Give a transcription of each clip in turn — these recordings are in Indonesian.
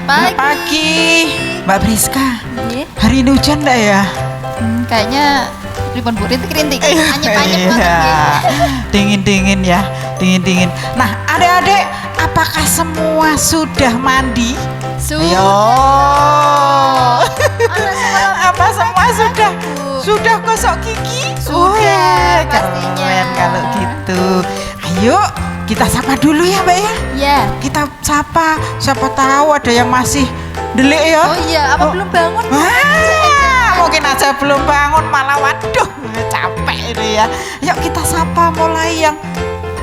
Pagi, Mbak Priska. Iya. Hari ini hujan enggak ya? Kayaknya ribon burit kerintik, anyep-anyep banget. Dingin-dingin ya, dingin-dingin. Nah, adik-adik, apakah semua sudah mandi? Ayo. Apa semua sudah? Sudah gosok gigi? Sudah, pastinya. Keren kalau gitu. Ayo, kita sapa dulu ya, Mbak ya. Iya. Kita sapa, siapa tahu ada yang masih delik ya. Oh iya, apa belum bangun? Wah, mungkin aja belum bangun malah waduh capek ini ya. Yuk kita sapa mulai yang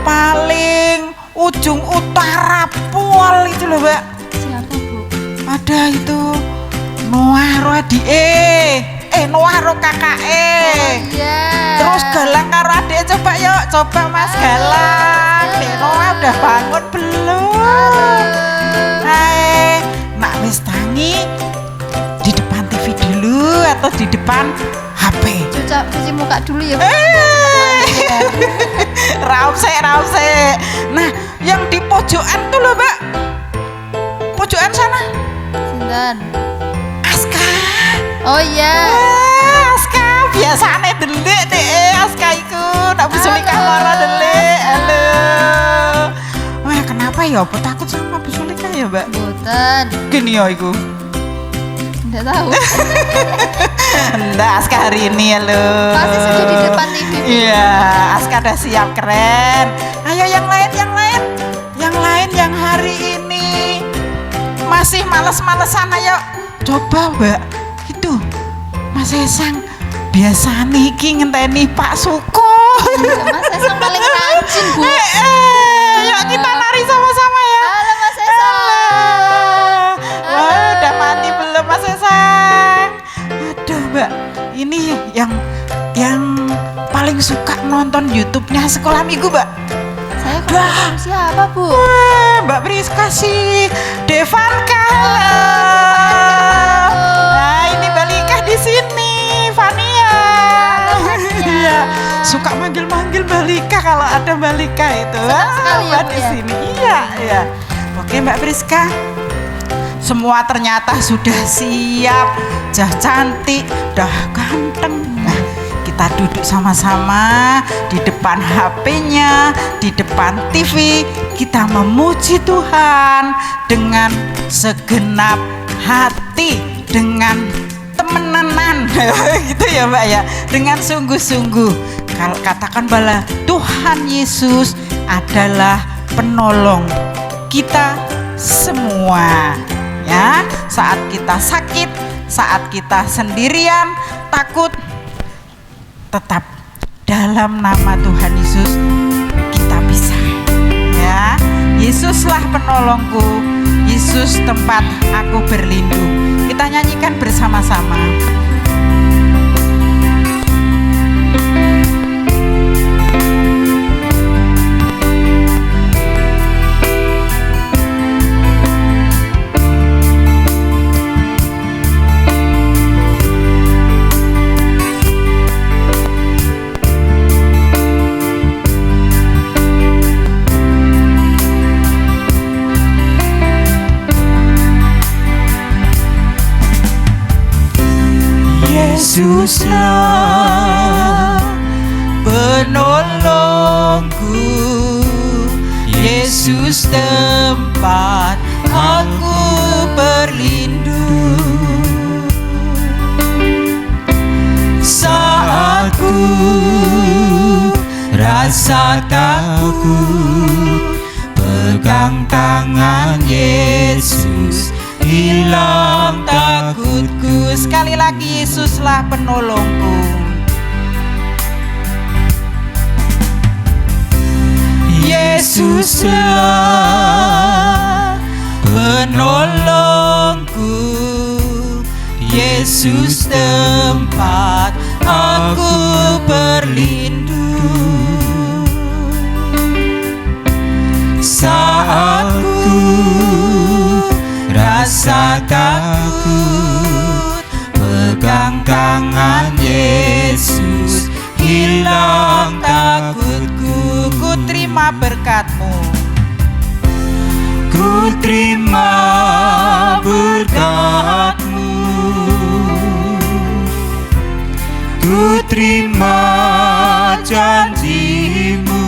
paling ujung utara Pol itu loh, Mbak. Siapa, Bu? Ada itu Noah Noah ro kakake. Iya. Terus Galang karo adek coba yuk, coba Mas Galang. Dek Noah udah bangun belum? Hai, nak wis tangi di depan TV dulu atau di depan HP? Cuci muka dulu ya. Raup sek. Nah, yang di pojokan tuh loh, Mbak. Pojokan sana. Sinten? Aska. Oh iya. Aska, biasane delik deh Aska iku. Nak Busulika loro delik. Halo. Wah, kenapa ya? Apa takut sama Busulika ya, Mbak? Boten. Gini ya iku. Enggak tahu. Enggak, Aska hari ini halo. Pasti sudah di depan TV. Iya, Aska udah siap, keren. Ayo yang lain. Yang lain yang hari ini masih males-malesan, ayo. Coba, Mbak. Itu Mas Esang biasa niki ngenteni Pak Suko. Mas Esang paling rajin, Bu. Yuk kita nari sama-sama ya. Halo Mas Esang. Wah, udah mandi belum Mas Esang? Aduh, Mbak, ini yang paling suka nonton YouTube-nya Sekolah Minggu, Mbak. Saya kurang siapa, Bu? Wah, Mbak Priska sih, Devanka. Nah, ini Balika di sini, Fania. Iya, suka manggil-manggil Balika kalau ada Balika itu. Sekali ya, Mbak Bu, di ya? sini. Iya. Oke, Mbak Priska. Semua ternyata sudah siap, dah cantik, dah ganteng. Nah, kita duduk sama-sama di depan HP-nya, di depan TV. Kita memuji Tuhan dengan segenap hati, dengan temenan, gitu ya Mbak ya, dengan sungguh-sungguh. Kalau katakan bahwa Tuhan Yesus adalah penolong kita semua. Ya, saat kita sakit, saat kita sendirian, takut, tetap dalam nama Tuhan Yesus kita bisa. Ya, Yesuslah penolongku, Yesus tempat aku berlindung. Kita nyanyikan bersama-sama. Yesuslah penolongku, Yesus tempat aku berlindung. Saat ku rasa takut, pegang tangan Yesus, hilang takutku. Sekali lagi, Yesuslah penolongku. Yesuslah penolongku, Yesus tempat aku berlindung. Saat ku rasa takut, pegang tangan Yesus, hilang takutku. Ku terima berkat-Mu, ku terima berkat terima janjimu,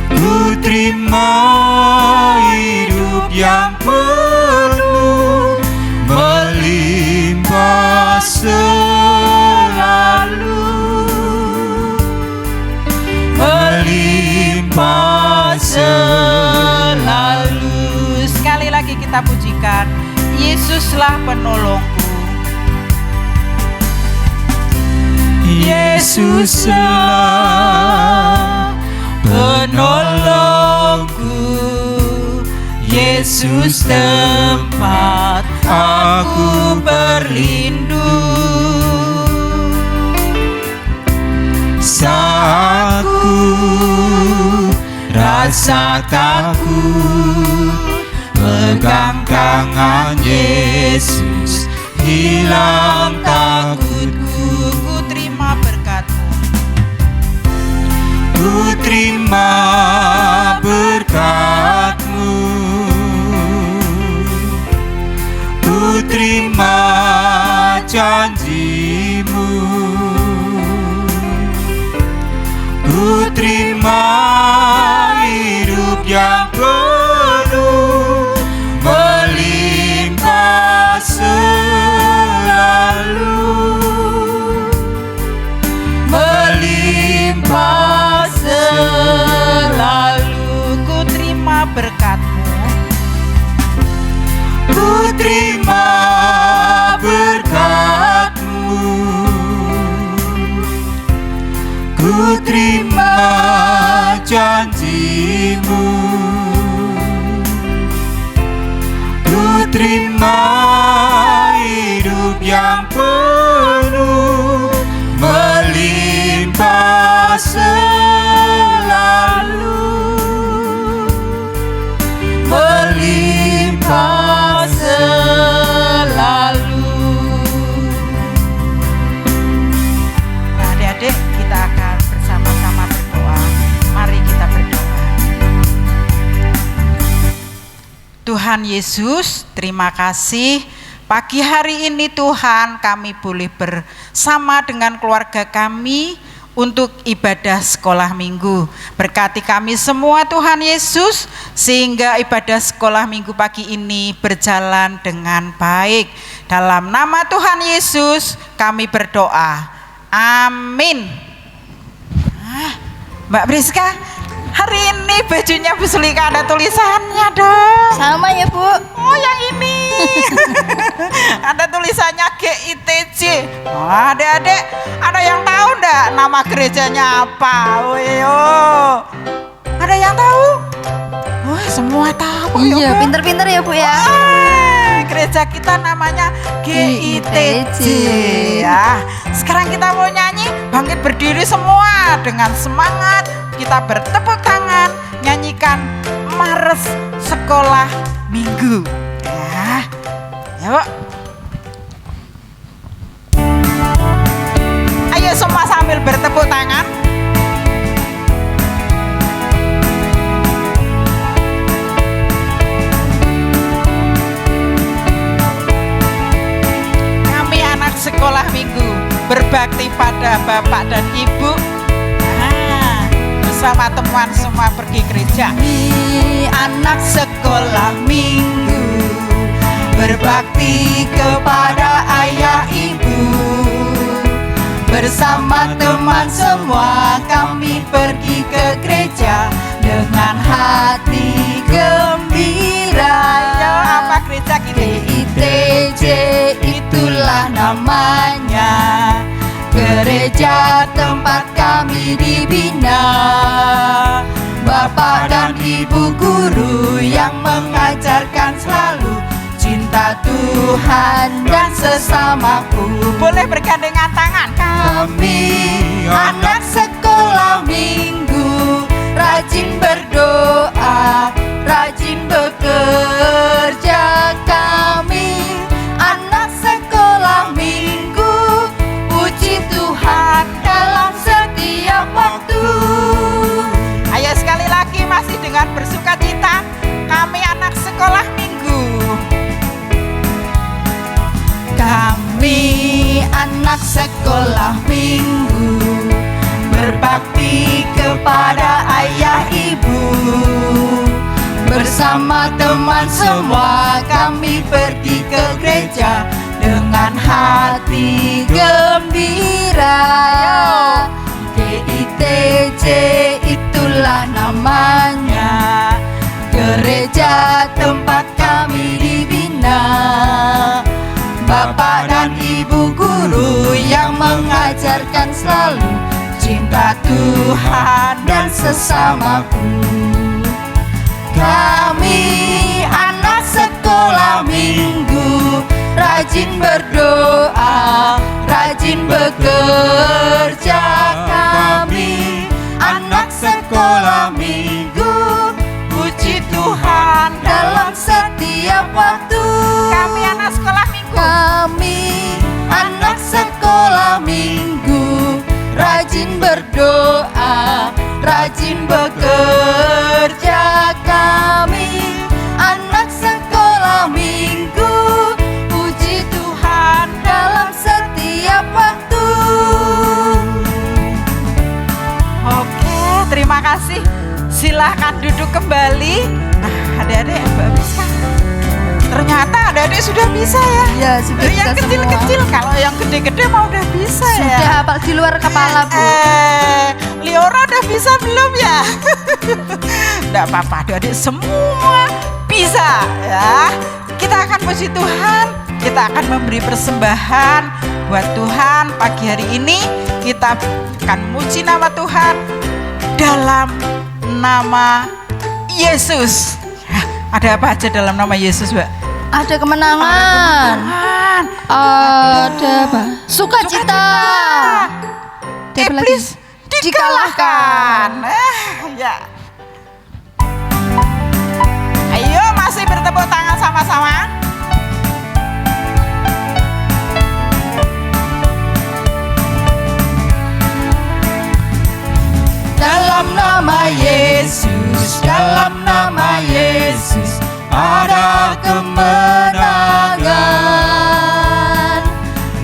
ku terima hidup yang penuh melimpah selalu, melimpah selalu. Sekali lagi kita pujikan, Yesuslah penolongku. Yesuslah penolongku, Yesus tempat aku berlindung. Saat ku rasa takut, pegang tangan Yesus, hilang takutku. Ku terima berkat-Mu, Ku terima berkat-Mu, ku terima janji-Mu, ku terima hidup yang penuh melimpah selalu, melimpah selalu. ku terima berkat-Mu, ku terima berkat-Mu, ku terima janji-Mu, ku terima hidup yang penuh melimpah selalu, melimpah selalu. Nah, adik-adik, kita akan bersama-sama berdoa. Mari kita berdoa. Tuhan Yesus, terima kasih. Pagi hari ini Tuhan, kami boleh bersama dengan keluarga kami untuk ibadah sekolah minggu. Berkati kami semua Tuhan Yesus, sehingga ibadah sekolah minggu pagi ini berjalan dengan baik. Dalam nama Tuhan Yesus kami berdoa. Amin. Mbak Priska, hari ini bajunya Bu Sulika ada tulisannya dong. Sama ya Bu. Oh, yang ini. Ada tulisannya GITJ. Oh, adik-adik, ada yang tahu enggak nama gerejanya apa? Ada yang tahu? Wah, semua tahu. Iya, Bu. pinter-pinter ya Bu ya. Gereja kita namanya GITJ. Ya, sekarang kita mau nyanyi. Bangkit berdiri semua dengan semangat. Kita bertepuk tangan nyanyikan Mars Sekolah Minggu. Ya, yuk. Ayo semua sambil bertepuk tangan. Kami anak sekolah minggu berbakti pada Bapak dan Ibu. Bersama teman semua pergi gereja. Kami anak sekolah minggu berbakti kepada ayah ibu. Bersama teman semua kami pergi ke gereja dengan hati gembira. Ayo, apa gereja kita? GITJ itulah namanya, gereja tempat kami dibina. Bapak dan Ibu guru yang mengajarkan selalu cinta Tuhan dan sesamaku. Boleh bergandengan tangan. Kami anak sekolah minggu, rajin berdoa, rajin bekerja. Kami anak sekolah minggu, puji Tuhan dalam setiap waktu. Ayo sekali lagi masih dengan bersuka cita. Kami anak sekolah minggu. Kami anak anak sekolah minggu, berbakti kepada ayah ibu. Bersama teman semua kami pergi ke gereja dengan hati gembira. GITJ itulah namanya, gereja tempat kami dibina. Bapak dan ibu guru yang mengajarkan selalu cinta Tuhan dan sesamaku. Kami anak sekolah minggu, rajin berdoa, rajin bekerja. Kami anak sekolah minggu, puji Tuhan dalam setiap waktu. Kami anak sekolah minggu. Kami anak sekolah minggu, rajin berdoa, rajin bekerja. Kami anak sekolah minggu, puji Tuhan dalam setiap waktu. Oke, terima kasih. Silahkan duduk kembali. Nah, adik-adik, Mbak Priska, ternyata adik-adik sudah bisa ya. Ya, sudah bisa yang kecil-kecil, kalau yang gede-gede mah udah bisa ya. Sudah hafal di luar kepala, Bu. Liora udah bisa belum ya? Nggak apa-apa, adik-adik semua bisa ya. Kita akan puji Tuhan, kita akan memberi persembahan buat Tuhan. Pagi hari ini kita akan muji nama Tuhan dalam nama Yesus. Ada apa aja dalam nama Yesus, Mbak? Ada kemenangan, Tuhan, ada apa? Sukacita. iblis dikalahkan. Ya. Ayo, masih bertepuk tangan sama-sama. Dalam nama Yesus, dalam nama Yesus, ada kemenangan.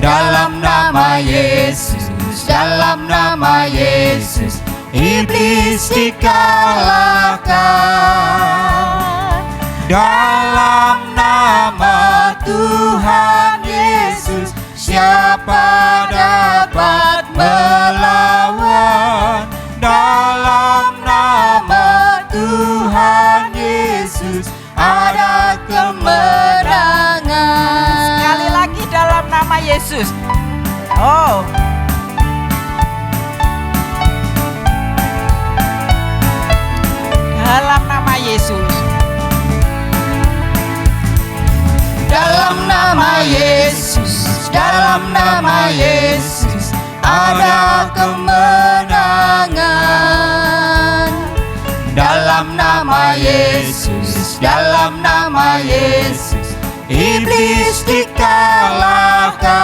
Dalam nama Yesus, dalam nama Yesus, iblis dikalahkan. Dalam nama Tuhan Yesus, siapa dapat melawan? Dalam nama Tuhan Yesus ada kemenangan. Sekali lagi dalam nama Yesus. Oh. Dalam nama Yesus. Dalam nama Yesus, dalam nama Yesus ada kemenangan. Dalam nama Yesus, dalam nama Yesus, iblis dikalahkan.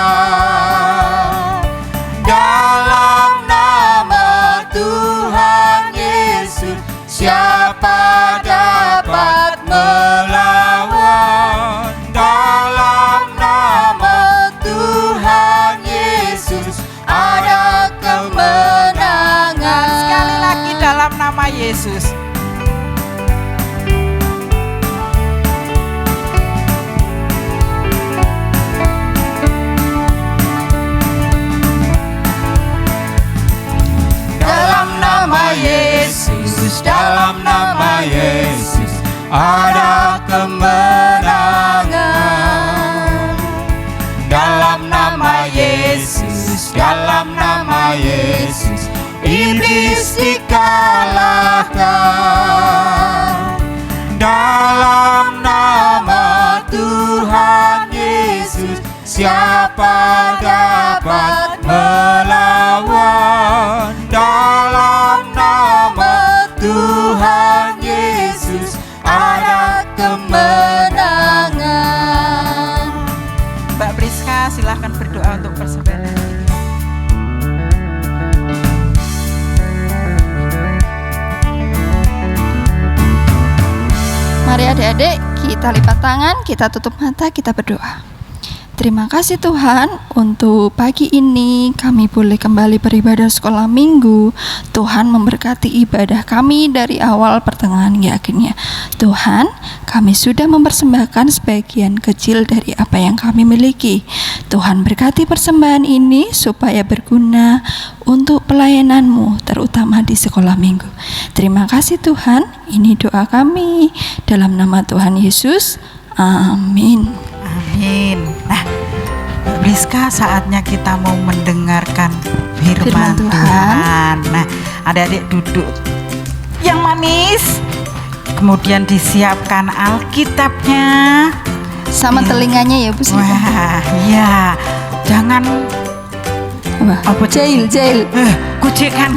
Dalam nama Tuhan Yesus, siapa dapat melawan? Dalam nama Tuhan Yesus ada kemenangan. Sekali lagi dalam nama Yesus. Dalam nama Yesus, dalam nama Yesus ada kemenangan. Dalam nama Yesus, dalam nama Yesus, iblis dikalahkan. Dalam nama Tuhan Yesus, siapa dapat melawan? Dalam nama Tuhan Yesus ada kemenangan. Mbak Priska, silahkan berdoa untuk persembahan ini. Mari adik-adik, kita lipat tangan, kita tutup mata, kita berdoa. Terima kasih Tuhan untuk pagi ini kami boleh kembali beribadah sekolah minggu. Tuhan memberkati ibadah kami dari awal pertengahan hingga akhirnya. Tuhan, kami sudah mempersembahkan sebagian kecil dari apa yang kami miliki. Tuhan berkati persembahan ini supaya berguna untuk pelayanan-Mu, terutama di sekolah minggu. Terima kasih Tuhan, ini doa kami dalam nama Tuhan Yesus. Amin. Amin. Nah, Rizka, saatnya kita mau mendengarkan firman Firman Tuhan. Tuhan. Nah, adik-adik duduk yang manis, kemudian disiapkan Alkitabnya Sama telinganya ya Bu Sri. Wah, iya. Jangan apa Jail. kucikan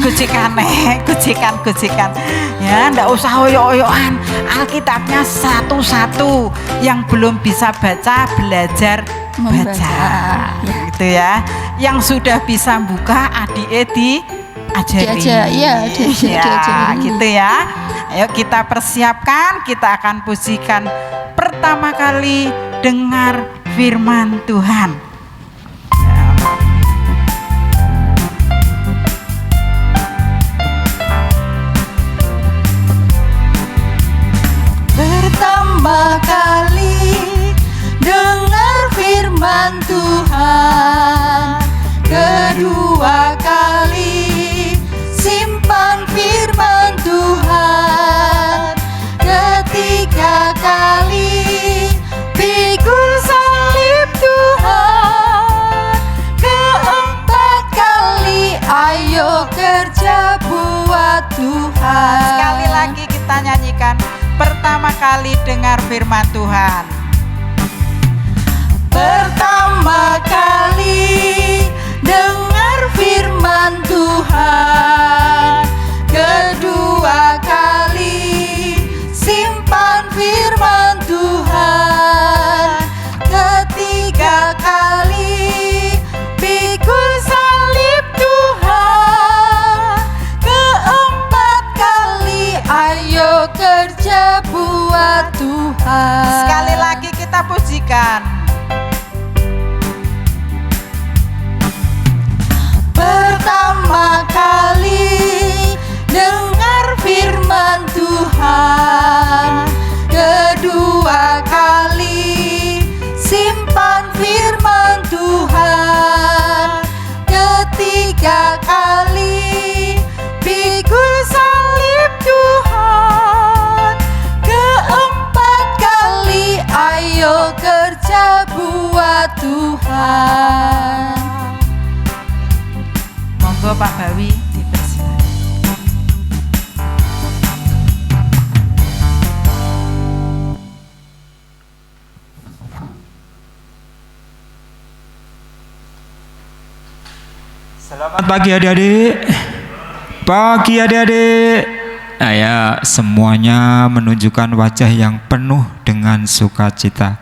ya, ndak usah oyok-oyokan. Alkitabnya satu-satu. Yang belum bisa baca, belajar baca Ya. gitu ya. Yang sudah bisa buka, adik diajari. Diajarin. Gitu ya. Ayo kita persiapkan, kita akan pujikan pertama kali dengar firman Tuhan. Pertama kali dengar firman Tuhan, kedua kali simpan firman Tuhan, ketiga kali pikul salib Tuhan, keempat kali ayo kerja buat Tuhan. Sekali lagi kita nyanyikan pertama kali dengar firman Tuhan. Pertama kali dengar firman Tuhan, kedua kali simpan firman Tuhan, ketiga kali pikul salib Tuhan, keempat kali ayo kerja buat Tuhan. Sekali lagi kita pujikan. Pertama kali dengar firman Tuhan, kedua kali simpan firman Tuhan, ketiga kali pikul salib Tuhan, keempat kali ayo kerja buat Tuhan. Monggo Pak Bawi dipersilakan. Selamat pagi adik-adik. Pagi adik-adik. Nah ya, semuanya menunjukkan wajah yang penuh dengan sukacita.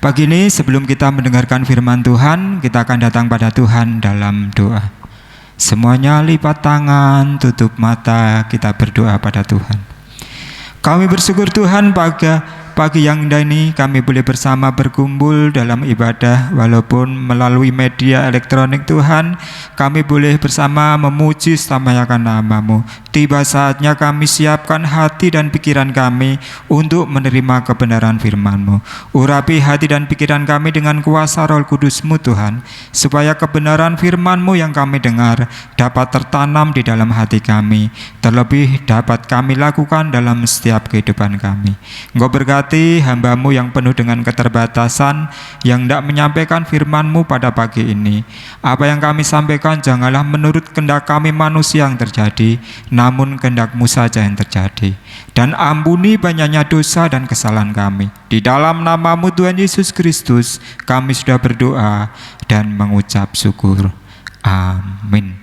Pagi ini sebelum kita mendengarkan firman Tuhan, kita akan datang pada Tuhan dalam doa. Semuanya lipat tangan, tutup mata, kita berdoa pada Tuhan. Kami bersyukur Tuhan pagi yang indah ini kami boleh bersama berkumpul dalam ibadah, walaupun melalui media elektronik Tuhan, kami boleh bersama memuji samayakan nama-Mu. Tiba saatnya kami siapkan hati dan pikiran kami untuk menerima kebenaran firman-Mu. Urapi hati dan pikiran kami dengan kuasa Roh Kudus-Mu Tuhan, supaya kebenaran firman-Mu yang kami dengar dapat tertanam di dalam hati kami, terlebih dapat kami lakukan dalam setiap kehidupan kami. Engkau berkati hamba-Mu yang penuh dengan keterbatasan, yang hendak menyampaikan firman-Mu pada pagi ini. Apa yang kami sampaikan janganlah menurut kehendak kami manusia yang terjadi, namun kehendak-Mu saja yang terjadi. Dan ampuni banyaknya dosa dan kesalahan kami. Di dalam nama-Mu Tuhan Yesus Kristus kami sudah berdoa dan mengucap syukur. Amin.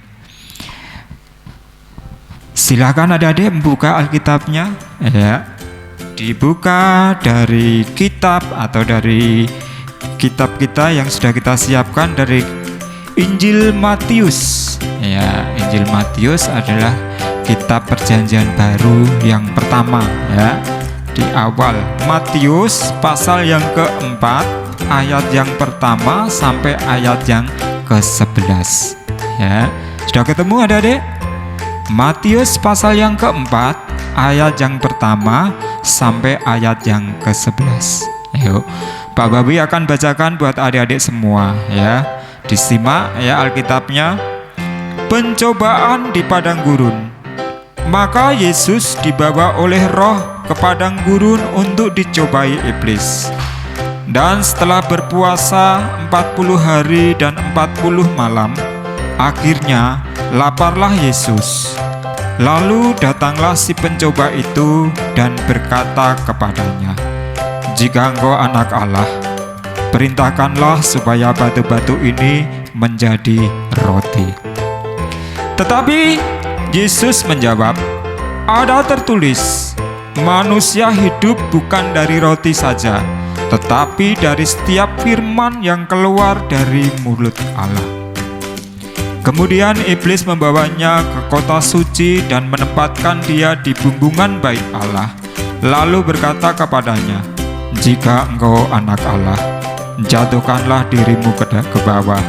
Silakan adik-adik membuka Alkitabnya ya. Dibuka dari kitab atau dari kitab kita yang sudah kita siapkan dari Injil Matius. Ya, Injil Matius adalah kitab Perjanjian Baru yang pertama ya. Di awal Matius pasal yang keempat ayat yang pertama sampai ayat yang ke-11. Ya, sudah ketemu adik-adik? Matius pasal yang keempat, ayat yang pertama sampai ayat yang ke-11. Yuk, Pak Babi akan bacakan buat adik-adik semua ya. Disimak ya Alkitabnya. Pencobaan di padang gurun. Maka Yesus dibawa oleh Roh ke padang gurun untuk dicobai iblis. Dan setelah berpuasa 40 hari dan 40 malam, akhirnya laparlah Yesus. Lalu datanglah si pencoba itu dan berkata kepadanya, "Jika engkau anak Allah, perintahkanlah supaya batu-batu ini menjadi roti." Tetapi Yesus menjawab, "Ada tertulis, manusia hidup bukan dari roti saja, tetapi dari setiap firman yang keluar dari mulut Allah." Kemudian iblis membawanya ke kota suci dan menempatkan dia di bumbungan bait Allah. Lalu berkata kepadanya, "Jika engkau anak Allah, jatuhkanlah dirimu ke bawah,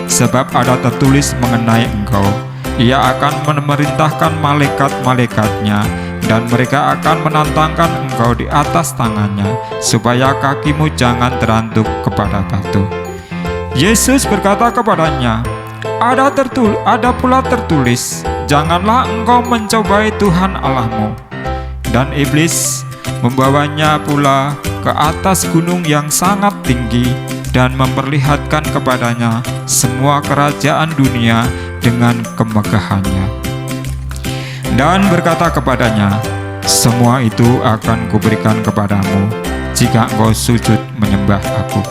sebab ada tertulis mengenai engkau, Ia akan memerintahkan malaikat-malaikatnya, dan mereka akan menantangkan engkau di atas tangannya, supaya kakimu jangan terantuk kepada batu." Yesus berkata kepadanya, ada pula tertulis, "Janganlah engkau mencobai Tuhan Allahmu." Dan iblis membawanya pula ke atas gunung yang sangat tinggi dan memperlihatkan kepadanya semua kerajaan dunia dengan kemegahannya. Dan berkata kepadanya, "Semua itu akan kuberikan kepadamu jika engkau sujud menyembah aku."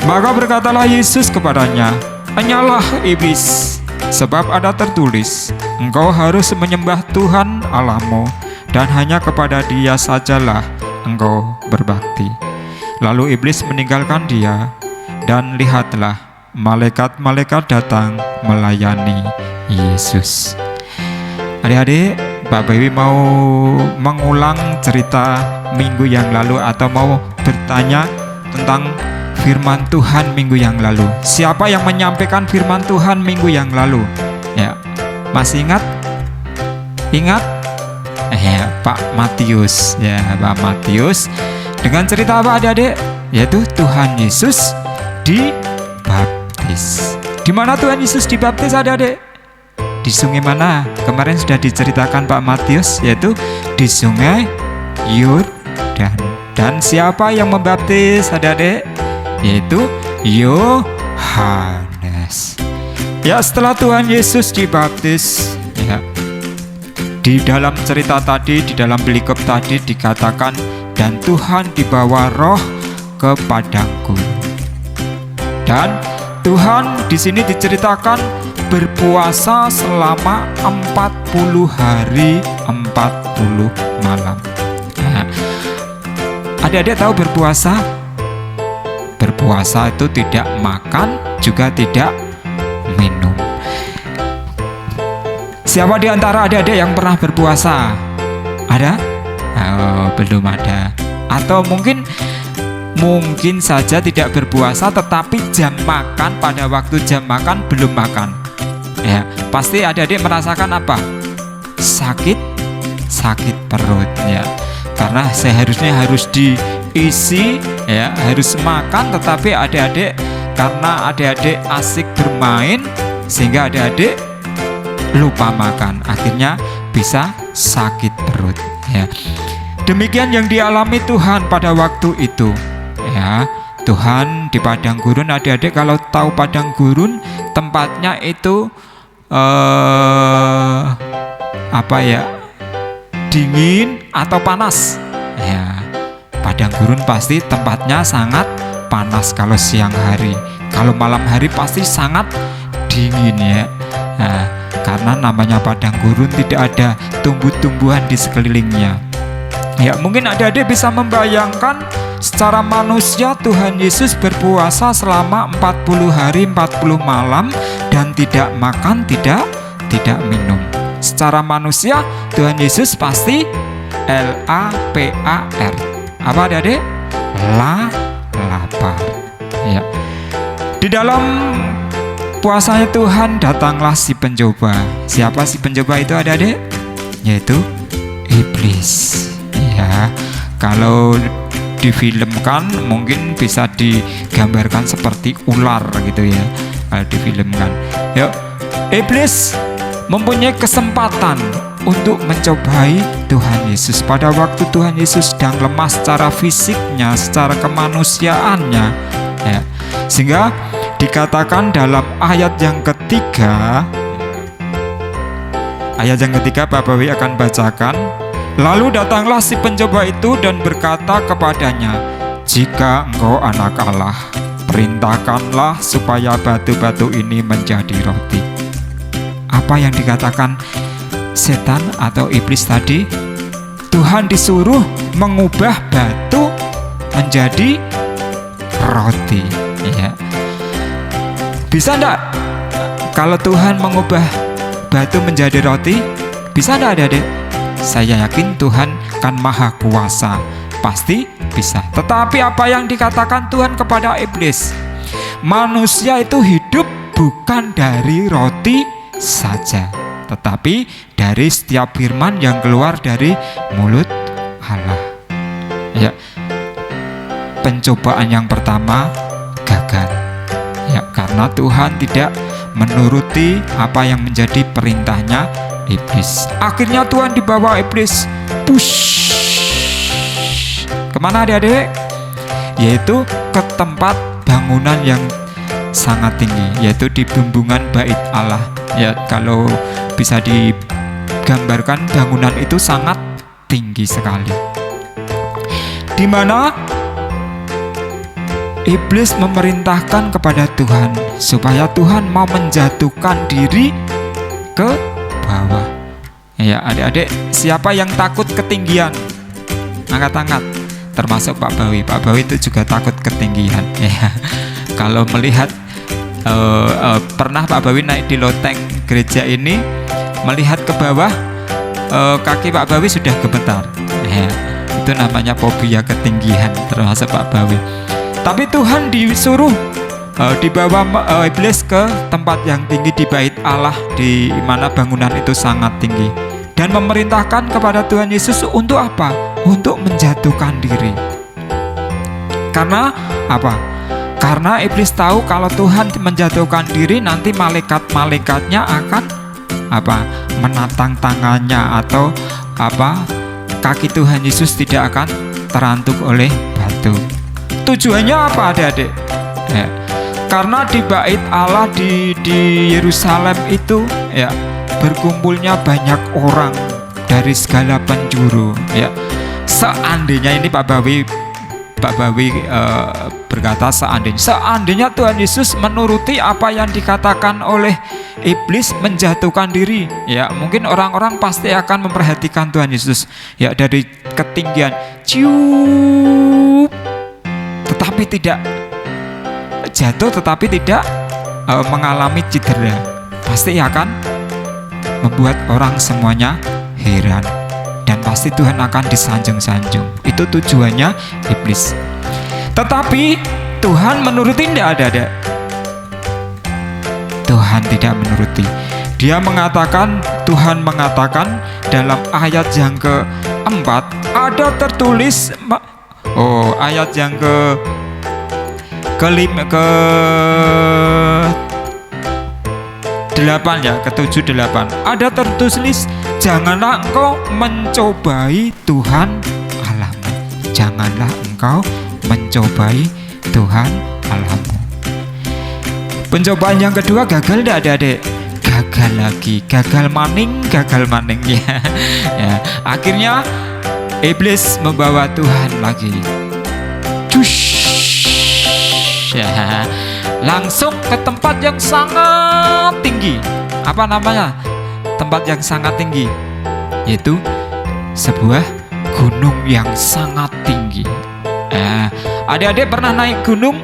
Maka berkatalah Yesus kepadanya, "Enyalah iblis, sebab ada tertulis, engkau harus menyembah Tuhan Allahmu, dan hanya kepada Dia sajalah engkau berbakti." Lalu iblis meninggalkan dia, dan lihatlah, malaikat-malaikat datang melayani Yesus. Adik-adik, Pak Bawi mau mengulang cerita minggu yang lalu atau mau bertanya tentang firman Tuhan minggu yang lalu. Siapa yang menyampaikan firman Tuhan minggu yang lalu? Ya, masih ingat? Ingat? Ya, Pak Matius. Ya, Pak Matius. Dengan cerita apa adik-adik? Yaitu Tuhan Yesus dibaptis. Di mana Tuhan Yesus dibaptis adik-adik? Di sungai mana? Kemarin sudah diceritakan Pak Matius, yaitu di sungai Yordan. Dan siapa yang membaptis adik-adik? Yaitu Yohanes. Ya, setelah Tuhan Yesus dibaptis, ya, di dalam cerita tadi, di dalam Belikop tadi dikatakan, dan Tuhan dibawa Roh ke padang gurun. Dan Tuhan di sini diceritakan berpuasa selama 40 hari 40 malam. Nah, adik-adik tahu berpuasa? Berpuasa itu tidak makan, juga tidak minum. Siapa di antara adik-adik yang pernah berpuasa? Ada? Oh, belum ada. Atau mungkin saja tidak berpuasa, tetapi jam makan, pada waktu jam makan belum makan. Ya, pasti adik-adik merasakan apa? Sakit perut ya. Karena seharusnya harus diisi ya, harus makan, tetapi adik-adik karena adik-adik asik bermain sehingga adik-adik lupa makan, akhirnya bisa sakit perut ya. Demikian yang dialami Tuhan pada waktu itu ya. Tuhan di padang gurun, adik-adik kalau tahu padang gurun tempatnya itu dingin atau panas ya. Padang gurun pasti tempatnya sangat panas kalau siang hari. Kalau malam hari pasti sangat dingin ya. Nah, karena namanya padang gurun, tidak ada tumbuh-tumbuhan di sekelilingnya. Ya, mungkin adik-adik bisa membayangkan secara manusia Tuhan Yesus berpuasa selama 40 hari 40 malam dan tidak makan, tidak minum. Secara manusia Tuhan Yesus pasti LAPAR. Apa adik-adik? lapar. Ya. Di dalam puasanya Tuhan datanglah si pencoba. Siapa si pencoba itu adik-adik? Yaitu iblis. Ya, kalau difilmkan mungkin bisa digambarkan seperti ular gitu ya. Kalau difilmkan, yuk, iblis mempunyai kesempatan untuk mencobai Tuhan Yesus pada waktu Tuhan Yesus sedang lemah secara fisiknya, secara kemanusiaannya, ya. Sehingga dikatakan dalam ayat yang ketiga Pak Bawi akan bacakan. Lalu datanglah si pencoba itu dan berkata kepadanya, jika engkau anak Allah, perintahkanlah supaya batu-batu ini menjadi roti. Apa yang dikatakan setan atau iblis tadi? Tuhan disuruh mengubah batu menjadi roti. Ya. Bisa enggak kalau Tuhan mengubah batu menjadi roti? Bisa enggak adik-adik? Saya yakin Tuhan kan maha kuasa, pasti bisa. Tetapi apa yang dikatakan Tuhan kepada iblis? Manusia itu hidup bukan dari roti saja, tetapi dari setiap firman yang keluar dari mulut Allah. Ya, pencobaan yang pertama gagal. Ya, karena Tuhan tidak menuruti apa yang menjadi perintahnya iblis. Akhirnya Tuhan dibawa iblis kemana adik-adik? Yaitu ke tempat bangunan yang sangat tinggi, yaitu di bumbungan bait Allah. Ya, kalau bisa digambarkan bangunan itu sangat tinggi sekali, di mana iblis memerintahkan kepada Tuhan supaya Tuhan mau menjatuhkan diri ke bawah. Ya, adik-adik, siapa yang takut ketinggian? Angkat-angkat. Termasuk Pak Bawi. Pak Bawi itu juga takut ketinggian. Ya. Kalau melihat pernah Pak Bawi naik di loteng gereja ini, melihat ke bawah, kaki Pak Bawi sudah gemetar. Ya. Itu namanya fobia ketinggian, termasuk Pak Bawi. Tapi Tuhan disuruh dibawa iblis ke tempat yang tinggi di bait Allah, di mana bangunan itu sangat tinggi, dan memerintahkan kepada Tuhan Yesus untuk apa? Untuk menjatuhkan diri. Karena apa? Karena iblis tahu kalau Tuhan menjatuhkan diri, nanti malaikat-malaikatnya akan apa? Menatang tangannya, atau apa? Kaki Tuhan Yesus tidak akan terantuk oleh batu. Tujuannya apa adik-adik? Ya. Karena di bait Allah di Yerusalem itu, ya, berkumpulnya banyak orang dari segala penjuru. Ya, seandainya ini Pak Bawi berkata seandainya Tuhan Yesus menuruti apa yang dikatakan oleh iblis menjatuhkan diri, ya, mungkin orang-orang pasti akan memperhatikan Tuhan Yesus, ya, dari ketinggian, ciup, tetapi tidak jatuh, tetapi tidak mengalami cedera. Pasti akan membuat orang semuanya heran, dan pasti Tuhan akan disanjung-sanjung. Itu tujuannya iblis. Tetapi Tuhan menuruti tidak ada. Tuhan tidak menuruti. Tuhan mengatakan dalam ayat yang keempat, ada tertulis, ayat yang ke-7-8 ada tertulis, janganlah engkau mencobai Tuhan Allahmu. Janganlah engkau mencobai Tuhan Allahmu. Pencobaan yang kedua gagal tidak adik-adik? Gagal lagi, gagal maning ya. Ya, akhirnya iblis membawa Tuhan lagi. Ya, langsung ke tempat yang sangat tinggi. Apa namanya? Tempat yang sangat tinggi, yaitu sebuah gunung yang sangat tinggi. Adik-adik pernah naik gunung?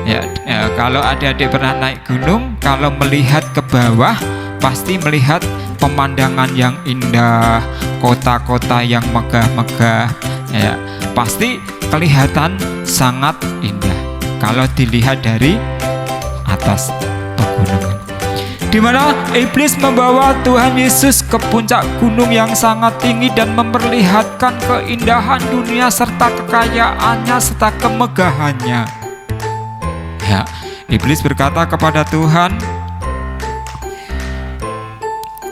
Ya, kalau adik-adik pernah naik gunung, kalau melihat ke bawah pasti melihat pemandangan yang indah, kota-kota yang megah-megah. Ya, pasti kelihatan sangat indah kalau dilihat dari atas pegunungan, di mana iblis membawa Tuhan Yesus ke puncak gunung yang sangat tinggi dan memperlihatkan keindahan dunia serta kekayaannya serta kemegahannya. Ya, iblis berkata kepada Tuhan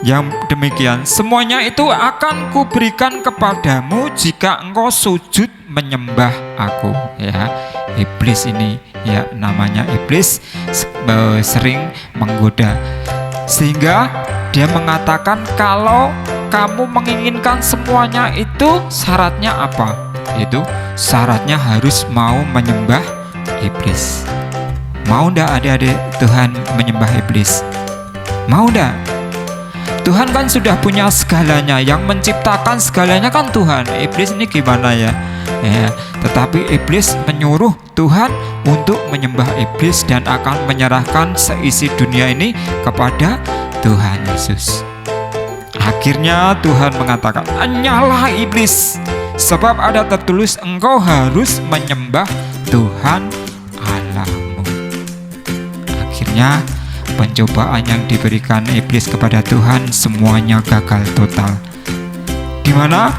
yang demikian, semuanya itu akan kuberikan kepadamu jika engkau sujud menyembah aku. Ya, iblis ini, ya namanya iblis, sering menggoda, sehingga dia mengatakan kalau kamu menginginkan semuanya itu syaratnya apa? Itu syaratnya harus mau menyembah iblis. Mau ndak adik-adik Tuhan menyembah iblis? Mau ndak? Tuhan kan sudah punya segalanya, yang menciptakan segalanya kan Tuhan. Iblis ini gimana ya? Tetapi iblis menyuruh Tuhan untuk menyembah iblis dan akan menyerahkan seisi dunia ini kepada Tuhan Yesus. Akhirnya Tuhan mengatakan, "Nyala iblis, sebab ada tertulis engkau harus menyembah Tuhan Allahmu." Akhirnya pencobaan yang diberikan iblis kepada Tuhan semuanya gagal total. Di mana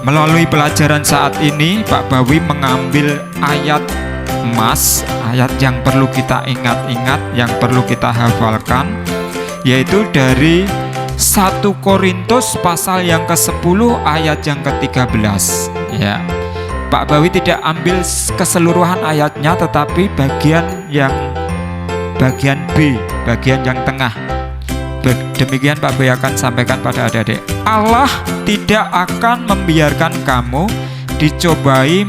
melalui pelajaran saat ini Pak Bawi mengambil ayat emas, ayat yang perlu kita ingat-ingat, yang perlu kita hafalkan, yaitu dari 1 Korintus pasal yang ke-10 ayat yang ke-13. Ya, Pak Bawi tidak ambil keseluruhan ayatnya, tetapi bagian B, bagian yang tengah. Demikian Pak Boy akan sampaikan pada adik-adik. Allah tidak akan membiarkan kamu dicobai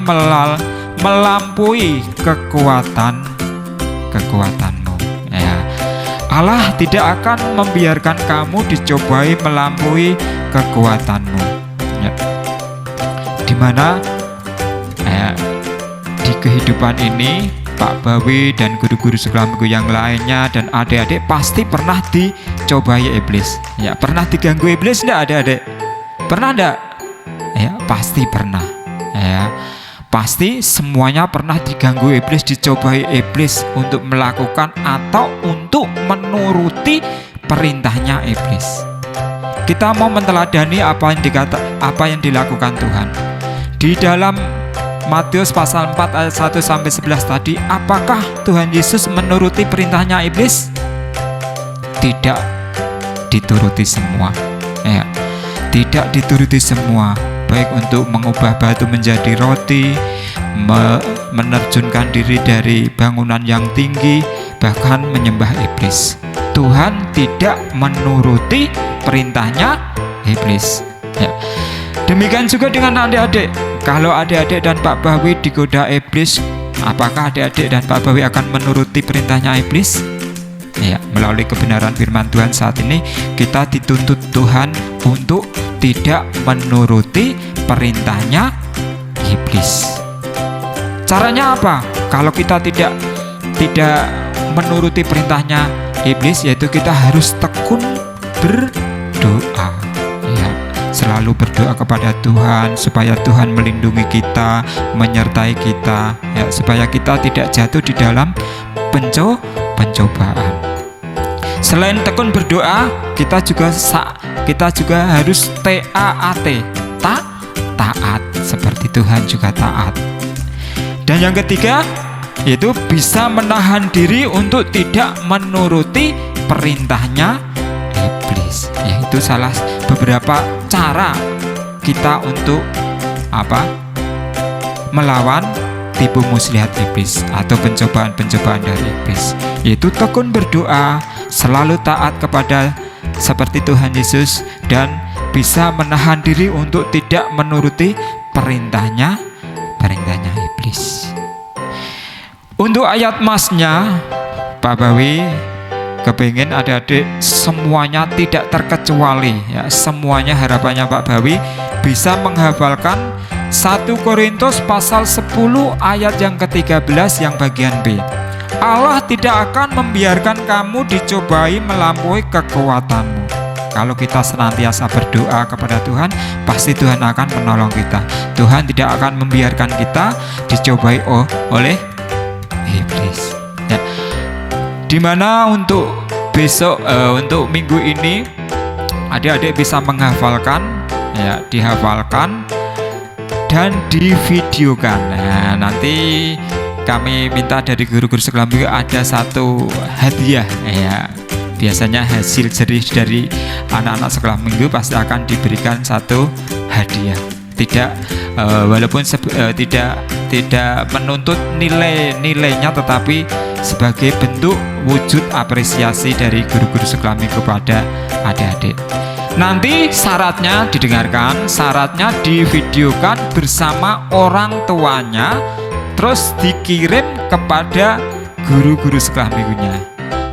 melampaui kekuatanmu. Ya. Allah tidak akan membiarkan kamu dicobai melampaui kekuatanmu. Ya. Dimana di kehidupan ini Pak Bawi dan guru-guru sekolah minggu yang lainnya dan adik-adik pasti pernah dicobai iblis. Ya, pernah diganggu iblis enggak adik-adik? Pernah enggak? Ya, pasti pernah. Ya, pasti semuanya pernah diganggu iblis, dicobai iblis untuk melakukan atau untuk menuruti perintahnya iblis. Kita mau meneladani apa yang dilakukan Tuhan. Di dalam Matius pasal 4 ayat 1 sampai 11 tadi, apakah Tuhan Yesus menuruti perintahnya iblis? Tidak dituruti semua. Ya, tidak dituruti semua, baik untuk mengubah batu menjadi roti, menerjunkan diri dari bangunan yang tinggi, bahkan menyembah iblis. Tuhan tidak menuruti perintahnya iblis. Ya. Demikian juga dengan adik-adik. Kalau adik-adik dan Pak Bawi digoda iblis, apakah adik-adik dan Pak Bawi akan menuruti perintahnya iblis? Ya, melalui kebenaran firman Tuhan saat ini kita dituntut Tuhan untuk tidak menuruti perintahnya iblis. Caranya apa? Kalau kita tidak menuruti perintahnya iblis, yaitu kita harus tekun berdoa. Selalu berdoa kepada Tuhan supaya Tuhan melindungi kita, menyertai kita, ya, supaya kita tidak jatuh di dalam pencobaan. Selain tekun berdoa, kita juga harus taat seperti Tuhan juga taat. Dan yang ketiga, yaitu bisa menahan diri untuk tidak menuruti perintahnya iblis. Yaitu salah beberapa cara kita untuk melawan tipu muslihat iblis atau pencobaan-pencobaan dari iblis, yaitu tekun berdoa, selalu taat kepada seperti Tuhan Yesus, dan bisa menahan diri untuk tidak menuruti perintahnya iblis. Untuk ayat emasnya, Pak Bawi kepingin adik-adik semuanya tidak terkecuali, ya, semuanya harapannya Pak Bawi bisa menghafalkan 1 Korintus pasal 10 ayat yang ke-13 yang bagian B. Allah tidak akan membiarkan kamu dicobai melampaui kekuatanmu. Kalau kita senantiasa berdoa kepada Tuhan, pasti Tuhan akan menolong kita. Tuhan tidak akan membiarkan kita dicobai oleh iblis. Ya. Dimana untuk besok, untuk minggu ini, adik-adik bisa menghafalkan, ya, dihafalkan dan divideokan. Nah, nanti kami minta dari guru-guru sekolah minggu ada satu hadiah, ya. Biasanya hasil jerih dari anak-anak sekolah minggu pasti akan diberikan satu hadiah. Tidak, walaupun tidak menuntut nilainya, tetapi sebagai bentuk wujud apresiasi dari guru-guru sekolah minggu kepada adik-adik. Nanti syaratnya didengarkan, syaratnya divideokan bersama orang tuanya, terus dikirim kepada guru-guru sekolah minggunya.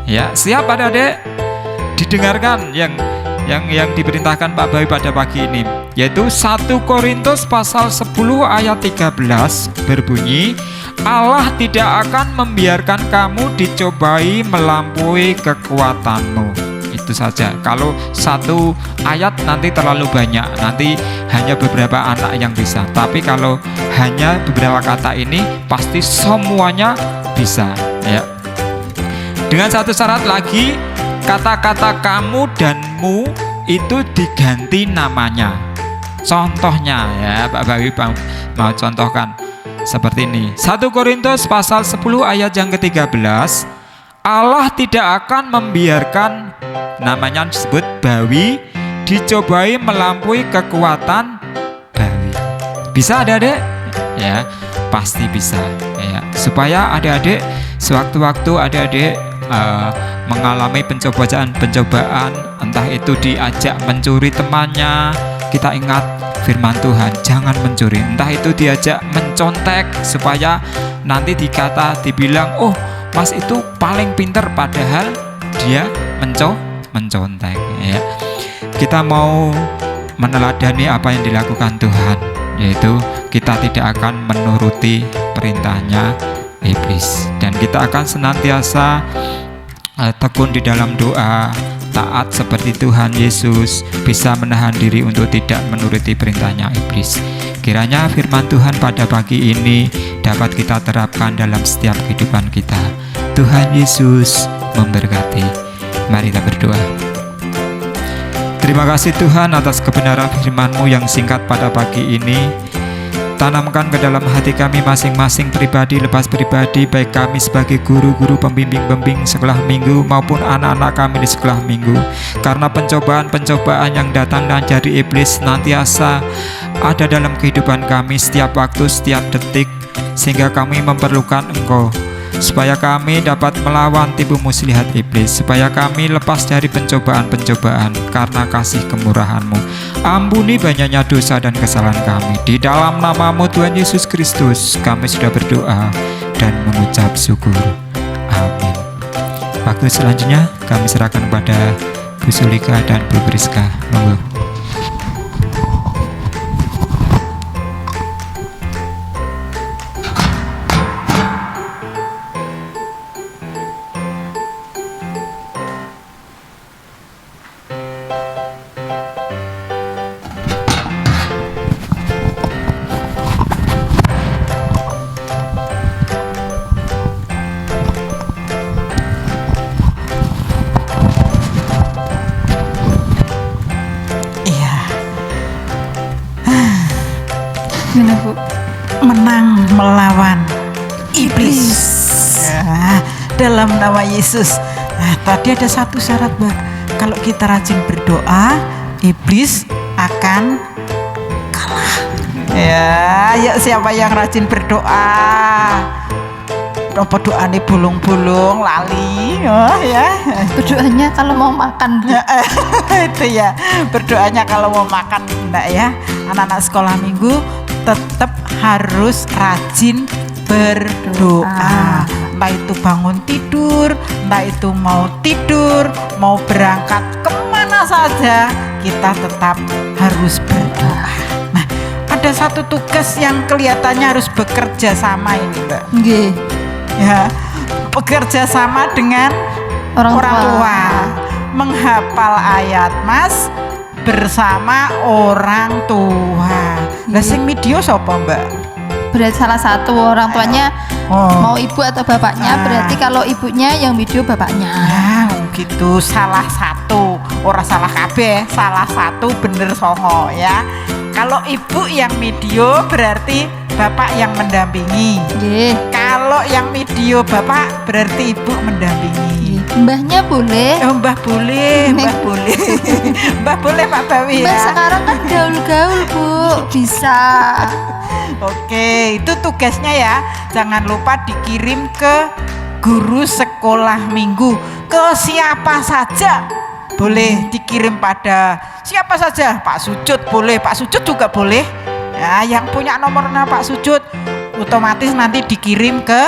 Ya, siap adik-adik? Didengarkan yang diperintahkan Pak Bawi pada pagi ini, yaitu 1 Korintus pasal 10 ayat 13 berbunyi, Allah tidak akan membiarkan kamu dicobai melampaui kekuatanmu. Itu saja. Kalau satu ayat nanti terlalu banyak, nanti hanya beberapa anak yang bisa. Tapi kalau hanya beberapa kata ini, pasti semuanya bisa, ya. Dengan satu syarat lagi, kata-kata kamu danmu itu diganti namanya. Contohnya, ya, Pak Bawi mau contohkan seperti ini. 1 Korintus pasal 10 ayat yang ke-13, Allah tidak akan membiarkan, namanya disebut Bawi, dicobai melampaui kekuatan Bawi. Bisa adik-adik? Ya, pasti bisa, ya. Supaya adik-adik sewaktu-waktu adik-adik mengalami pencobaan, entah itu diajak mencuri temannya, kita ingat firman Tuhan, jangan mencuri. Entah itu diajak mencontek, supaya nanti dibilang, oh mas itu paling pinter, padahal dia mencontek, ya. Kita mau meneladani apa yang dilakukan Tuhan, yaitu kita tidak akan menuruti perintahnya iblis, dan kita akan senantiasa tekun di dalam doa, taat seperti Tuhan Yesus, bisa menahan diri untuk tidak menuruti perintahnya iblis. Kiranya firman Tuhan pada pagi ini dapat kita terapkan dalam setiap kehidupan kita. Tuhan Yesus memberkati. Mari kita berdoa. Terima kasih Tuhan atas kebenaran firman-Mu yang singkat pada pagi ini. Tanamkan ke dalam hati kami masing-masing, pribadi lepas pribadi, baik kami sebagai guru-guru, pembimbing sekolah minggu maupun anak-anak kami di sekolah minggu. Karena pencobaan-pencobaan yang datang dari iblis nantiasa ada dalam kehidupan kami setiap waktu, setiap detik, sehingga kami memerlukan Engkau, supaya kami dapat melawan tipu muslihat iblis, supaya kami lepas dari pencobaan-pencobaan karena kasih kemurahan-Mu. Ampuni banyaknya dosa dan kesalahan kami. Di dalam nama-Mu Tuhan Yesus Kristus kami sudah berdoa dan mengucap syukur. Amin. Waktu selanjutnya kami serahkan kepada Bu Sulika dan Bu Priska. Monggo. Gimana Bu? Menang melawan iblis. Ya, dalam nama Yesus. Nah, tadi ada satu syarat, Mbak. Kalau kita rajin berdoa, iblis akan kalah. Ya, yuk siapa yang rajin berdoa? Apa doanya bulung-bulung lali, oh ya. Berdoanya kalau mau makan Bu. Itu ya, berdoanya kalau mau makan, enggak ya. Anak-anak sekolah minggu tetap harus rajin berdoa. Entah itu bangun tidur, entah itu mau tidur, mau berangkat kemana saja, kita tetap harus berdoa. Nah, ada satu tugas yang kelihatannya harus bekerja sama ini, Mbak. Nggih. Ya, bekerja sama dengan orang tua. menghafal ayat Mas bersama orang tua. Lah sing video sapa, Mbak? Berarti salah satu orang tuanya mau ibu atau bapaknya, berarti kalau ibunya yang video bapaknya. Nah, gitu, salah satu, ora salah kabeh, salah satu bener songo ya. Kalau ibu yang video berarti bapak yang mendampingi. Nggih. Kalau yang video bapak berarti ibu mendampingi. Mbahnya boleh. Oh, Mbah boleh, Mbah boleh. Mbah boleh Pak Bawi Mbah ya. sekarang kan gaul-gaul, Bu. Bisa. Oke, itu tugasnya ya. Jangan lupa dikirim ke guru sekolah minggu. Ke siapa saja boleh dikirim, pada siapa saja. Pak Sujud boleh, Pak Sujud juga boleh ya. Yang punya nomornya Pak Sujud otomatis nanti dikirim ke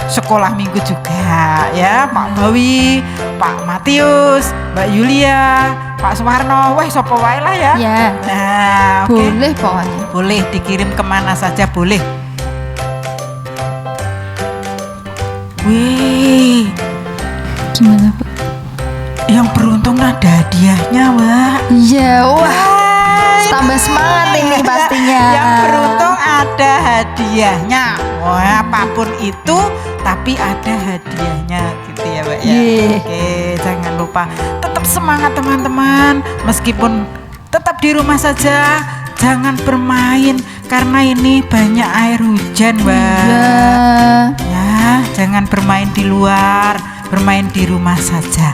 sekolah minggu juga ya. Pak Bawi, Pak Matius, Mbak Yulia, Pak Suwarno, weh sapa wae lah ya. Ya. Nah, oke. Boleh pokoknya. Boleh dikirim kemana saja boleh. Wih, Gimana, Bu? yang beruntung ada hadiahnya, Mbak. Iya, wah. Tambah semangat ini pastinya. Yang beruntung ada hadiahnya. Wah, apapun itu tapi ada hadiahnya gitu ya, Mbak ya. Iya. Oke, jangan lupa tetap semangat teman-teman. Meskipun tetap di rumah saja, jangan bermain karena ini banyak air hujan, Mbak. Ya. Ya, jangan bermain di luar, bermain di rumah saja.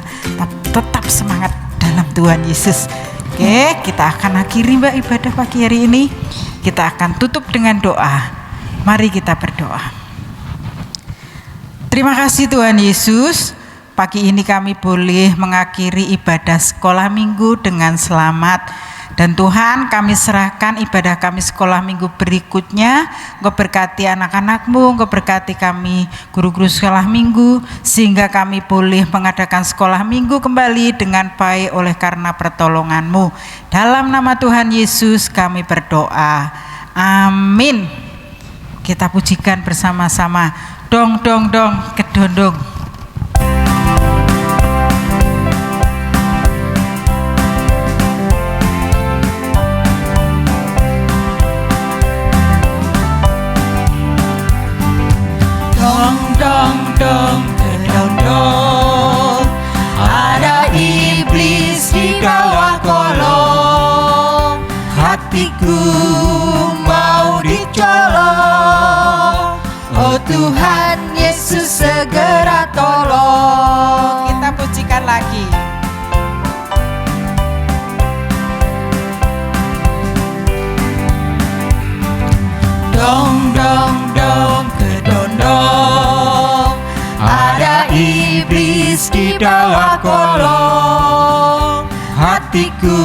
Tetap semangat dalam Tuhan Yesus. Oke, kita akan akhiri Mbak ibadah pagi hari ini. Kita akan tutup dengan doa. Mari kita berdoa. Terima kasih Tuhan Yesus. Pagi ini kami boleh mengakhiri ibadah sekolah minggu dengan selamat. Dan Tuhan, kami serahkan ibadah kami sekolah minggu berikutnya. Engkau berkati anak-anak-Mu, Engkau berkati kami guru-guru sekolah minggu, sehingga kami boleh mengadakan sekolah minggu kembali dengan baik oleh karena pertolongan-Mu. Dalam nama Tuhan Yesus kami berdoa. Amin. Kita pujikan bersama-sama. Dong dong dong kedondong. Dong kedondong, ada iblis di bawah kolong, hatiku mau dicolong. Oh Tuhan Yesus segera tolong. Kita pujikan lagi. Dong dong dong kedondong, ada iblis di bawah kolong, hatiku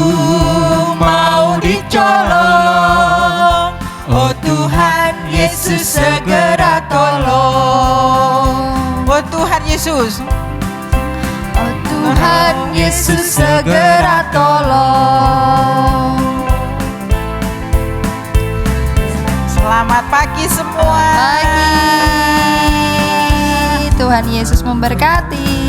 mau dicolong. Oh Tuhan Yesus segera tolong. Oh Tuhan Yesus, Oh Tuhan Yesus segera tolong. selamat pagi semua. Pagi. Tuhan Yesus memberkati.